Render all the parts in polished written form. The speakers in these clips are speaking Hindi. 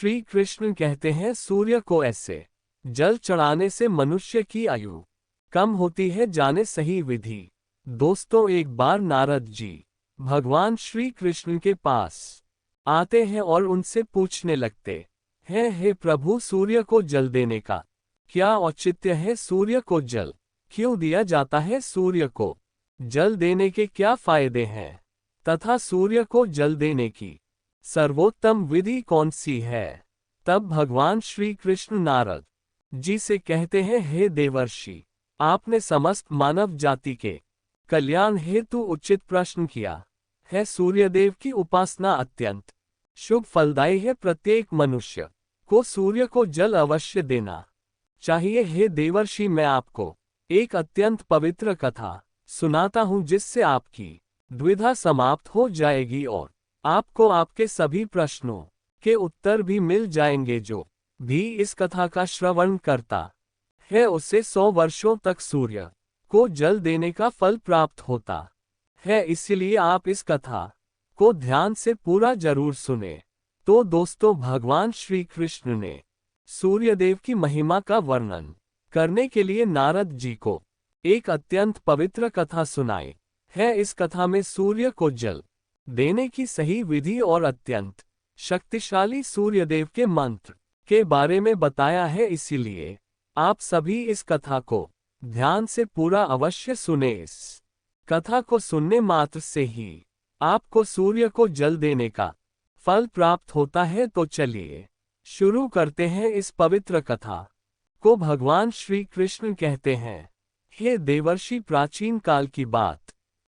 श्री कृष्ण कहते हैं सूर्य को ऐसे जल चढ़ाने से मनुष्य की आयु कम होती है, जाने सही विधि। दोस्तों, एक बार नारद जी भगवान श्री कृष्ण के पास आते हैं और उनसे पूछने लगते हैं, हे प्रभु, सूर्य को जल देने का क्या औचित्य है? सूर्य को जल क्यों दिया जाता है? सूर्य को जल देने के क्या फायदे हैं तथा सूर्य को जल देने की सर्वोत्तम विधि कौन सी है? तब भगवान श्री कृष्ण नारद जी से कहते हैं, हे देवर्षि, आपने समस्त मानव जाति के कल्याण हेतु उचित प्रश्न किया है। सूर्यदेव की उपासना अत्यंत शुभ फलदायी है। प्रत्येक मनुष्य को सूर्य को जल अवश्य देना चाहिए। हे देवर्षि, मैं आपको एक अत्यंत पवित्र कथा सुनाता हूँ, जिससे आपकी द्विधा समाप्त हो जाएगी और आपको आपके सभी प्रश्नों के उत्तर भी मिल जाएंगे। जो भी इस कथा का श्रवण करता है उसे 100 वर्षों तक सूर्य को जल देने का फल प्राप्त होता है। इसलिए आप इस कथा को ध्यान से पूरा जरूर सुने। तो दोस्तों, भगवान श्री कृष्ण ने सूर्यदेव की महिमा का वर्णन करने के लिए नारद जी को एक अत्यंत पवित्र कथा सुनाई है। इस कथा में सूर्य को जल देने की सही विधि और अत्यंत शक्तिशाली सूर्यदेव के मंत्र के बारे में बताया है। इसीलिए आप सभी इस कथा को ध्यान से पूरा अवश्य सुने। इस कथा को सुनने मात्र से ही आपको सूर्य को जल देने का फल प्राप्त होता है। तो चलिए शुरू करते हैं इस पवित्र कथा को। भगवान श्री कृष्ण कहते हैं, हे देवर्षि, प्राचीन काल की बात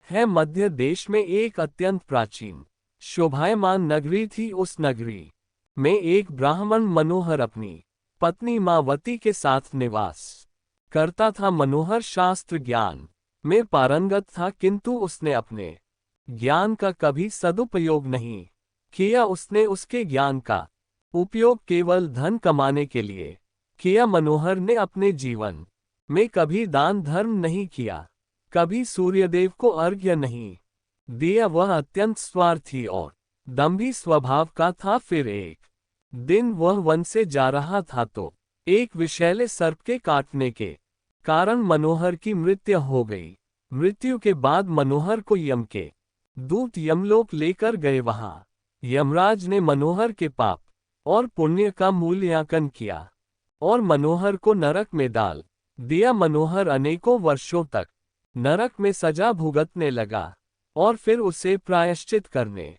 है। मध्य देश में एक अत्यंत प्राचीन शोभायमान नगरी थी। उस नगरी में एक ब्राह्मण मनोहर अपनी पत्नी मावती के साथ निवास करता था। मनोहर शास्त्र ज्ञान में पारंगत था, किंतु उसने अपने ज्ञान का कभी सदुपयोग नहीं किया। उसने उसके ज्ञान का उपयोग केवल धन कमाने के लिए किया। मनोहर ने अपने जीवन में कभी दान धर्म नहीं किया, कभी सूर्यदेव को अर्घ्य नहीं दिया। वह अत्यंत स्वार्थी और दंभी स्वभाव का था। फिर एक दिन वह वन से जा रहा था तो एक विषैले सर्प के काटने के कारण मनोहर की मृत्यु हो गई। मृत्यु के बाद मनोहर को यम के दूत यमलोक लेकर गए। वहां यमराज ने मनोहर के पाप और पुण्य का मूल्यांकन किया और मनोहर को नरक में डाल दिया। मनोहर अनेकों वर्षों तक नरक में सजा भुगतने लगा और फिर उसे प्रायश्चित करने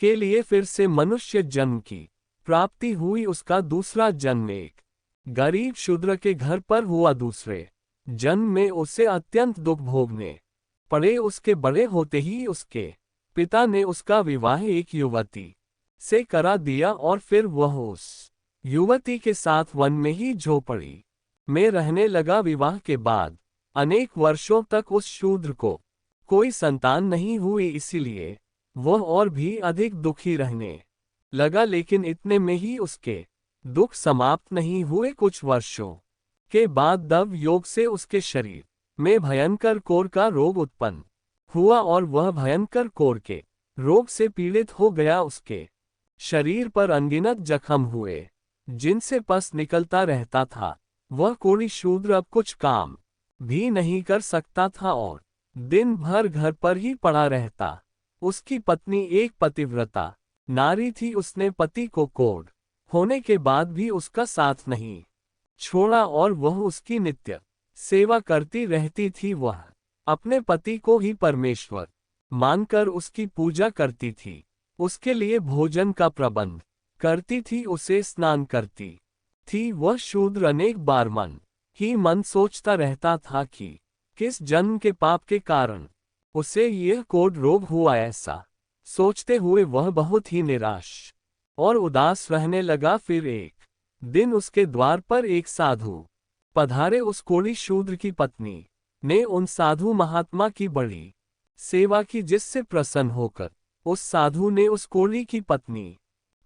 के लिए फिर से मनुष्य जन्म की प्राप्ति हुई। उसका दूसरा जन्म एक गरीब शूद्र के घर पर हुआ। दूसरे जन्म में उसे अत्यंत दुख भोगने पड़े। उसके बड़े होते ही उसके पिता ने उसका विवाह एक युवती से करा दिया और फिर वह उस युवती के साथ वन में ही झोपड़ी में रहने लगा। विवाह के बाद अनेक वर्षों तक उस शूद्र को कोई संतान नहीं हुई, इसीलिए वह और भी अधिक दुखी रहने लगा। लेकिन इतने में ही उसके दुख समाप्त नहीं हुए। कुछ वर्षों के बाद दव योग से उसके शरीर में भयंकर कोढ़ का रोग उत्पन्न हुआ और वह भयंकर कोढ़ के रोग से पीड़ित हो गया। उसके शरीर पर अनगिनत जख्म हुए जिनसे पस निकलता रहता था। वह कोढ़ी शूद्र अब कुछ काम भी नहीं कर सकता था और दिन भर घर पर ही पड़ा रहता। उसकी पत्नी एक पतिव्रता नारी थी। उसने पति को कोढ़ होने के बाद भी उसका साथ नहीं छोड़ा और वह उसकी नित्य सेवा करती रहती थी। वह अपने पति को ही परमेश्वर मानकर उसकी पूजा करती थी, उसके लिए भोजन का प्रबंध करती थी, उसे स्नान करती थी। वह शूद्र अनेक बार मन ही मन सोचता रहता था कि किस जन्म के पाप के कारण उसे यह कोढ़ रोग हुआ। ऐसा सोचते हुए वह बहुत ही निराश और उदास रहने लगा। फिर एक दिन उसके द्वार पर एक साधु पधारे। उस कोढ़ी शूद्र की पत्नी ने उन साधु महात्मा की बड़ी सेवा की, जिससे प्रसन्न होकर उस साधु ने उस कोढ़ी की पत्नी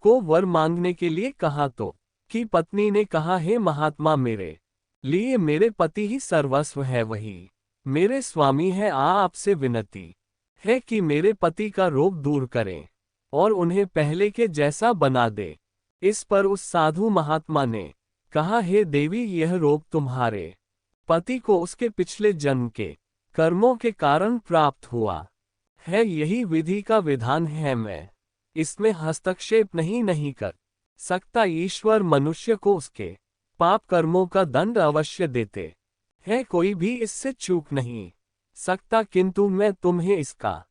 को वर मांगने के लिए कहा। तो की पत्नी ने कहा, हे महात्मा, मेरे लिए मेरे पति ही सर्वस्व है, वही मेरे स्वामी है। आपसे विनती है कि मेरे पति का रोग दूर करें और उन्हें पहले के जैसा बना दे। इस पर उस साधु महात्मा ने कहा, हे देवी, यह रोग तुम्हारे पति को उसके पिछले जन्म के कर्मों के कारण प्राप्त हुआ है। यही विधि का विधान है, मैं इसमें हस्तक्षेप नहीं कर सकता। ईश्वर मनुष्य को उसके पाप कर्मों का दंड अवश्य देते हैं, कोई भी इससे चूक नहीं सकता, किंतु मैं तुम्हें इसका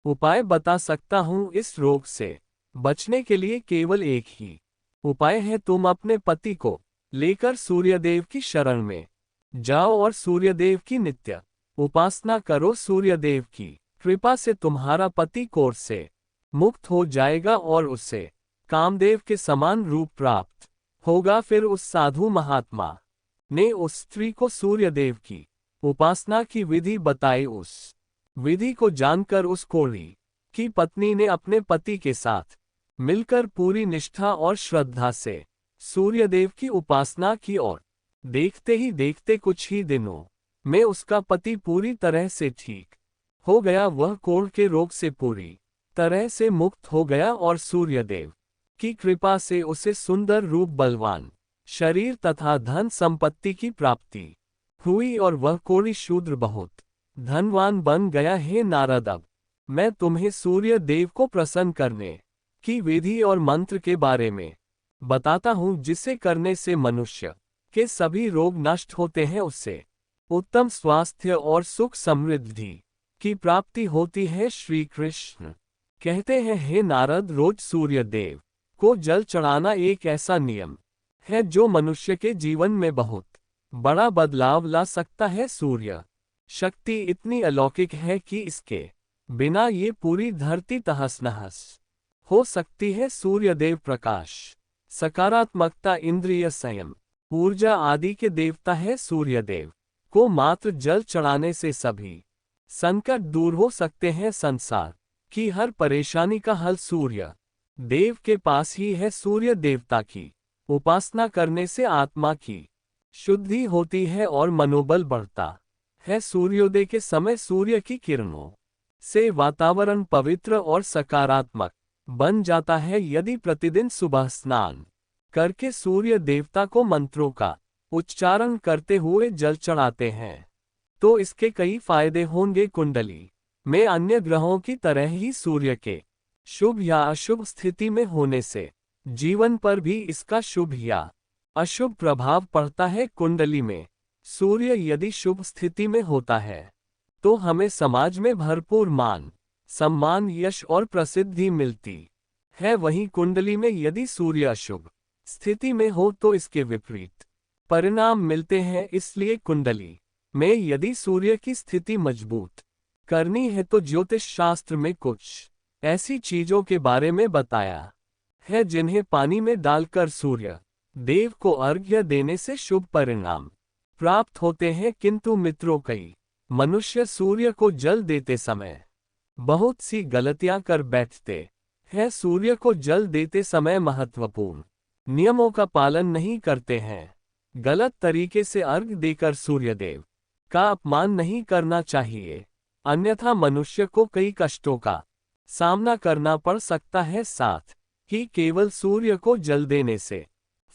उपाय बता सकता हूँ। इस रोग से बचने के लिए केवल एक ही उपाय है, तुम अपने पति को लेकर सूर्यदेव की शरण में जाओ और सूर्यदेव की नित्य उपासना करो। सूर्यदेव की कृपा से तुम्हारा पति क्रोध से मुक्त हो जाएगा और उसे कामदेव के समान रूप प्राप्त होगा। फिर उस साधु महात्मा ने उस स्त्री को सूर्यदेव की उपासना की विधि बताई। उस विधि को जानकर उस कोढ़ी की पत्नी ने अपने पति के साथ मिलकर पूरी निष्ठा और श्रद्धा से सूर्यदेव की उपासना की और देखते ही देखते कुछ ही दिनों में उसका पति पूरी तरह से ठीक हो गया। वह कोढ़ के रोग से पूरी तरह से मुक्त हो गया और सूर्यदेव की कृपा से उसे सुंदर रूप, बलवान शरीर तथा धन संपत्ति की प्राप्ति हुई और वह कोढ़ी शूद्र बहुत धनवान बन गया। हे नारद, अब मैं तुम्हें सूर्य देव को प्रसन्न करने की विधि और मंत्र के बारे में बताता हूँ, जिसे करने से मनुष्य के सभी रोग नष्ट होते हैं, उससे उत्तम स्वास्थ्य और सुख समृद्धि की प्राप्ति होती है। श्री कृष्ण कहते हैं, हे नारद, रोज सूर्य देव को जल चढ़ाना एक ऐसा नियम है जो मनुष्य के जीवन में बहुत बड़ा बदलाव ला सकता है। सूर्य शक्ति इतनी अलौकिक है कि इसके बिना ये पूरी धरती तहस नहस हो सकती है। सूर्यदेव प्रकाश, सकारात्मकता, इंद्रिय संयम, ऊर्जा आदि के देवता है। सूर्यदेव को मात्र जल चढ़ाने से सभी संकट दूर हो सकते हैं। संसार की हर परेशानी का हल सूर्य देव के पास ही है। सूर्य देवता की उपासना करने से आत्मा की शुद्धि होती है और मनोबल बढ़ता है। सूर्योदय के समय सूर्य की किरणों से वातावरण पवित्र और सकारात्मक बन जाता है। यदि प्रतिदिन सुबह स्नान करके सूर्य देवता को मंत्रों का उच्चारण करते हुए जल चढ़ाते हैं तो इसके कई फायदे होंगे। कुंडली में अन्य ग्रहों की तरह ही सूर्य के शुभ या अशुभ स्थिति में होने से जीवन पर भी इसका शुभ या अशुभ प्रभाव पड़ता है। कुंडली में सूर्य यदि शुभ स्थिति में होता है तो हमें समाज में भरपूर मान, सम्मान, यश और प्रसिद्धि मिलती है। वहीं कुंडली में यदि सूर्य अशुभ स्थिति में हो तो इसके विपरीत परिणाम मिलते हैं। इसलिए कुंडली में यदि सूर्य की स्थिति मजबूत करनी है तो ज्योतिष शास्त्र में कुछ ऐसी चीजों के बारे में बताया है जिन्हें पानी में डालकर सूर्य देव को अर्घ्य देने से शुभ परिणाम प्राप्त होते हैं। किंतु मित्रों, कई मनुष्य सूर्य को जल देते समय बहुत सी गलतियां कर बैठते हैं। सूर्य को जल देते समय महत्वपूर्ण नियमों का पालन नहीं करते हैं। गलत तरीके से अर्घ्य देकर सूर्यदेव का अपमान नहीं करना चाहिए, अन्यथा मनुष्य को कई कष्टों का सामना करना पड़ सकता है। साथ ही केवल सूर्य को जल देने से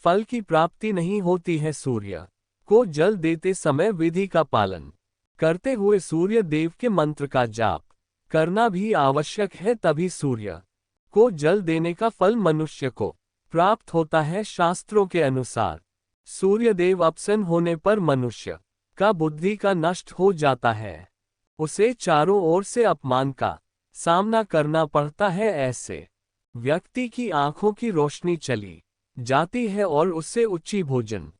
फल की प्राप्ति नहीं होती है। सूर्य को जल देते समय विधि का पालन करते हुए सूर्य देव के मंत्र का जाप करना भी आवश्यक है, तभी सूर्य को जल देने का फल मनुष्य को प्राप्त होता है। शास्त्रों के अनुसार सूर्यदेव अप्रसन्न होने पर मनुष्य का बुद्धि का नष्ट हो जाता है, उसे चारों ओर से अपमान का सामना करना पड़ता है। ऐसे व्यक्ति की आंखों की रोशनी चली जाती है और उससे उच्च भोजन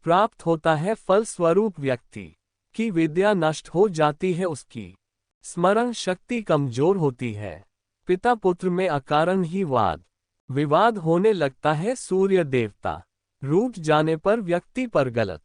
प्राप्त होता है। फल स्वरूप व्यक्ति की विद्या नष्ट हो जाती है, उसकी स्मरण शक्ति कमजोर होती है, पिता पुत्र में अकारण ही वाद विवाद होने लगता है। सूर्य देवता रूठ जाने पर व्यक्ति पर गलत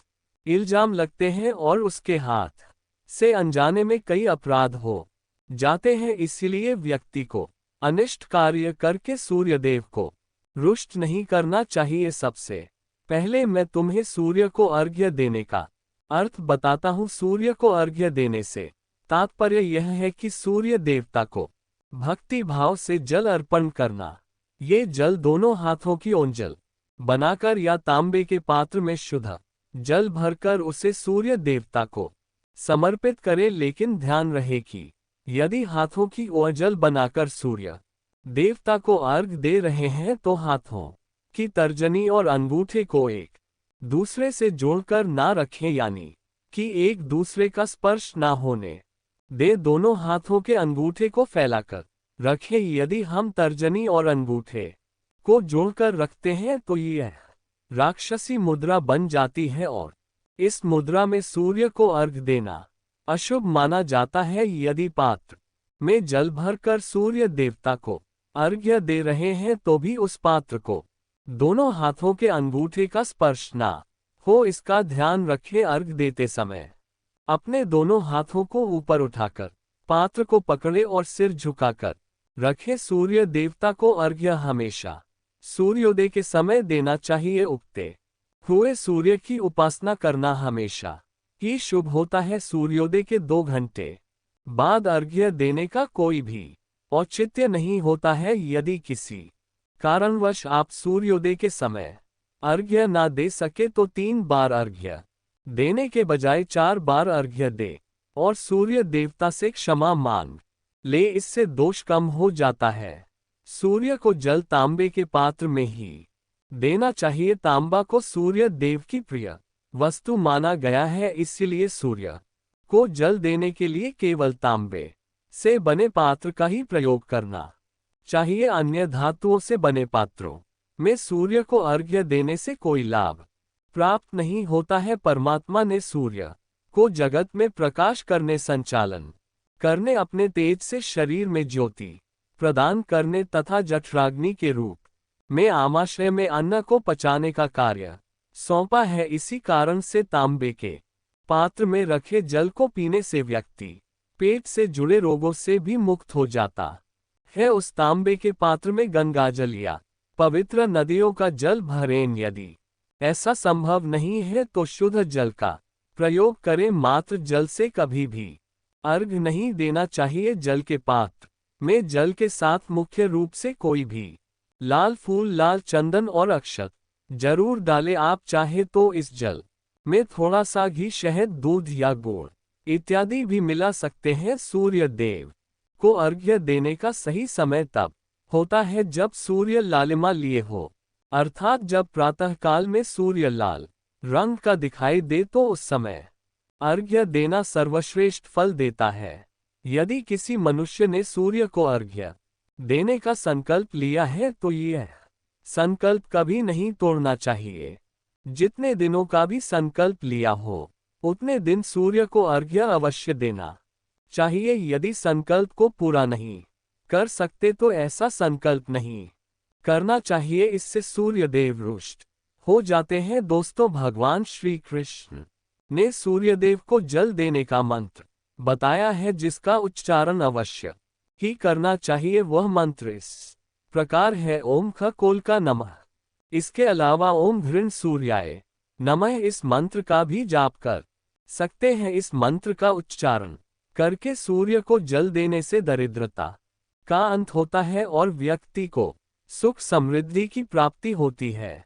इल्जाम लगते हैं और उसके हाथ से अनजाने में कई अपराध हो जाते हैं। इसलिए व्यक्ति को अनिष्ट कार्य करके सूर्यदेव को रुष्ट नहीं करना चाहिए। सबसे पहले मैं तुम्हें सूर्य को अर्घ्य देने का अर्थ बताता हूँ। सूर्य को अर्घ्य देने से तात्पर्य यह है कि सूर्य देवता को भक्ति भाव से जल अर्पण करना। ये जल दोनों हाथों की ओंजल बनाकर या तांबे के पात्र में शुद्ध जल भरकर उसे सूर्य देवता को समर्पित करें, लेकिन ध्यान रहे कि यदि हाथों की ओर जल बनाकर सूर्य देवता को अर्घ दे रहे हैं तो हाथों की तर्जनी और अंगूठे को एक दूसरे से जोड़कर ना रखें, यानी कि एक दूसरे का स्पर्श ना होने दे। दोनों हाथों के अंगूठे को फैलाकर रखें। यदि हम तर्जनी और अंगूठे को जोड़कर रखते हैं तो यह राक्षसी मुद्रा बन जाती है और इस मुद्रा में सूर्य को अर्घ देना अशुभ माना जाता है। यदि पात्र में जल भरकर सूर्य देवता को अर्घ्य दे रहे हैं तो भी उस पात्र को दोनों हाथों के अंगूठे का स्पर्श ना हो, इसका ध्यान रखें। अर्घ देते समय अपने दोनों हाथों को ऊपर उठाकर पात्र को पकड़े और सिर झुकाकर रखें। सूर्य देवता को अर्घ्य हमेशा सूर्योदय के समय देना चाहिए। उगते हुए सूर्य की उपासना करना हमेशा ही शुभ होता है। सूर्योदय के 2 घंटे बाद अर्घ्य देने का कोई भी औचित्य नहीं होता है। यदि किसी कारणवश आप सूर्योदय के समय अर्घ्य ना दे सके तो 3 बार अर्घ्य देने के बजाय 4 बार अर्घ्य दे और सूर्य देवता से क्षमा मांग ले, इससे दोष कम हो जाता है। सूर्य को जल तांबे के पात्र में ही देना चाहिए। तांबा को सूर्य देव की प्रिय वस्तु माना गया है, इसलिए सूर्य को जल देने के लिए केवल तांबे से बने पात्र का ही प्रयोग करना चाहिए। अन्य धातुओं से बने पात्रों में सूर्य को अर्घ्य देने से कोई लाभ प्राप्त नहीं होता है। परमात्मा ने सूर्य को जगत में प्रकाश करने, संचालन करने, अपने तेज से शरीर में ज्योति प्रदान करने तथा जठराग्नि के रूप में आमाशय में अन्न को पचाने का कार्य सौंपा है। इसी कारण से तांबे के पात्र में रखे जल को पीने से व्यक्ति पेट से जुड़े रोगों से भी मुक्त हो जाता है। उस तांबे के पात्र में गंगा जल या पवित्र नदियों का जल भरें। यदि ऐसा संभव नहीं है तो शुद्ध जल का प्रयोग करें। मात्र जल से कभी भी अर्घ नहीं देना चाहिए। जल के पात्र में जल के साथ मुख्य रूप से कोई भी लाल फूल, लाल चंदन और अक्षत जरूर डालें। आप चाहे तो इस जल में थोड़ा सा घी, शहद, दूध या गुड़ इत्यादि भी मिला सकते हैं। सूर्य देव को अर्घ्य देने का सही समय तब होता है जब सूर्य लालिमा लिए हो, अर्थात जब प्रातःकाल में सूर्य लाल रंग का दिखाई दे तो उस समय अर्घ्य देना सर्वश्रेष्ठ फल देता है। यदि किसी मनुष्य ने सूर्य को अर्घ्य देने का संकल्प लिया है तो यह संकल्प कभी नहीं तोड़ना चाहिए। जितने दिनों का भी संकल्प लिया हो उतने दिन सूर्य को अर्घ्य अवश्य देना चाहिए। यदि संकल्प को पूरा नहीं कर सकते तो ऐसा संकल्प नहीं करना चाहिए, इससे सूर्य देव रुष्ट हो जाते हैं। दोस्तों, भगवान श्री कृष्ण ने सूर्यदेव को जल देने का मंत्र बताया है जिसका उच्चारण अवश्य ही करना चाहिए। वह मंत्र इस प्रकार है: ओम खकोल्का नमः। इसके अलावा ओम घृण सूर्याय नमः इस मंत्र का भी जाप कर सकते हैं। इस मंत्र का उच्चारण करके सूर्य को जल देने से दरिद्रता का अंत होता है और व्यक्ति को सुख समृद्धि की प्राप्ति होती है।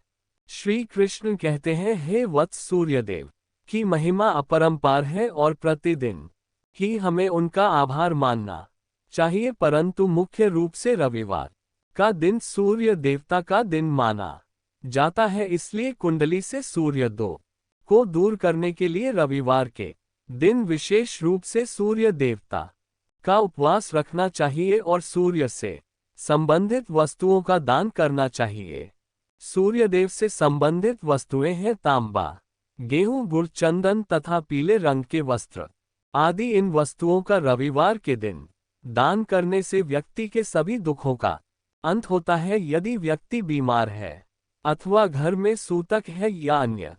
श्री कृष्ण कहते हैं, हे वत्स, सूर्यदेव की महिमा अपरंपार है और प्रतिदिन ही हमें उनका आभार मानना चाहिए, परंतु मुख्य रूप से रविवार का दिन सूर्य देवता का दिन माना जाता है। इसलिए कुंडली से सूर्य दो को दूर करने के लिए रविवार के दिन विशेष रूप से सूर्य देवता का उपवास रखना चाहिए और सूर्य से संबंधित वस्तुओं का दान करना चाहिए। सूर्यदेव से संबंधित वस्तुएं हैं तांबा, गेहूं, गुड़, चंदन तथा पीले रंग के वस्त्र आदि। इन वस्तुओं का रविवार के दिन दान करने से व्यक्ति के सभी दुखों का अंत होता है। यदि व्यक्ति बीमार है अथवा घर में सूतक है या अन्य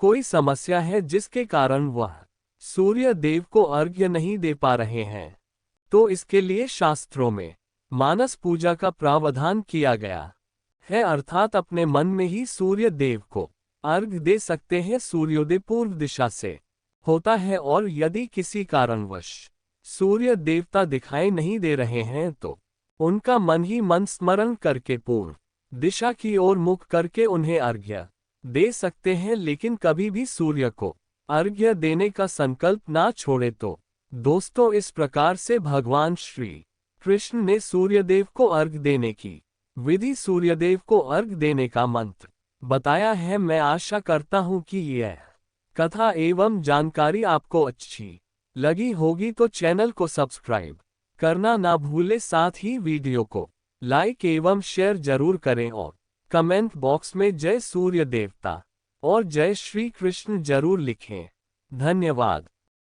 कोई समस्या है जिसके कारण वह सूर्य देव को अर्घ्य नहीं दे पा रहे हैं तो इसके लिए शास्त्रों में मानस पूजा का प्रावधान किया गया है, अर्थात अपने मन में ही सूर्य देव को अर्घ्य दे सकते हैं। सूर्योदय पूर्व दिशा से होता है और यदि किसी कारणवश सूर्य देवता दिखाई नहीं दे रहे हैं तो उनका मन ही मन स्मरण करके पूर्व दिशा की ओर मुख करके उन्हें अर्घ्य दे सकते हैं, लेकिन कभी भी सूर्य को अर्घ्य देने का संकल्प ना छोड़े। तो दोस्तों, इस प्रकार से भगवान श्री कृष्ण ने सूर्यदेव को अर्घ्य देने की विधि, सूर्यदेव को अर्घ्य देने का मंत्र बताया है। मैं आशा करता हूं कि यह कथा एवं जानकारी आपको अच्छी लगी होगी, तो चैनल को सब्सक्राइब करना ना भूले, साथ ही वीडियो को लाइक एवं शेयर जरूर करें और कमेंट बॉक्स में जय सूर्य देवता और जय श्री कृष्ण जरूर लिखें। धन्यवाद।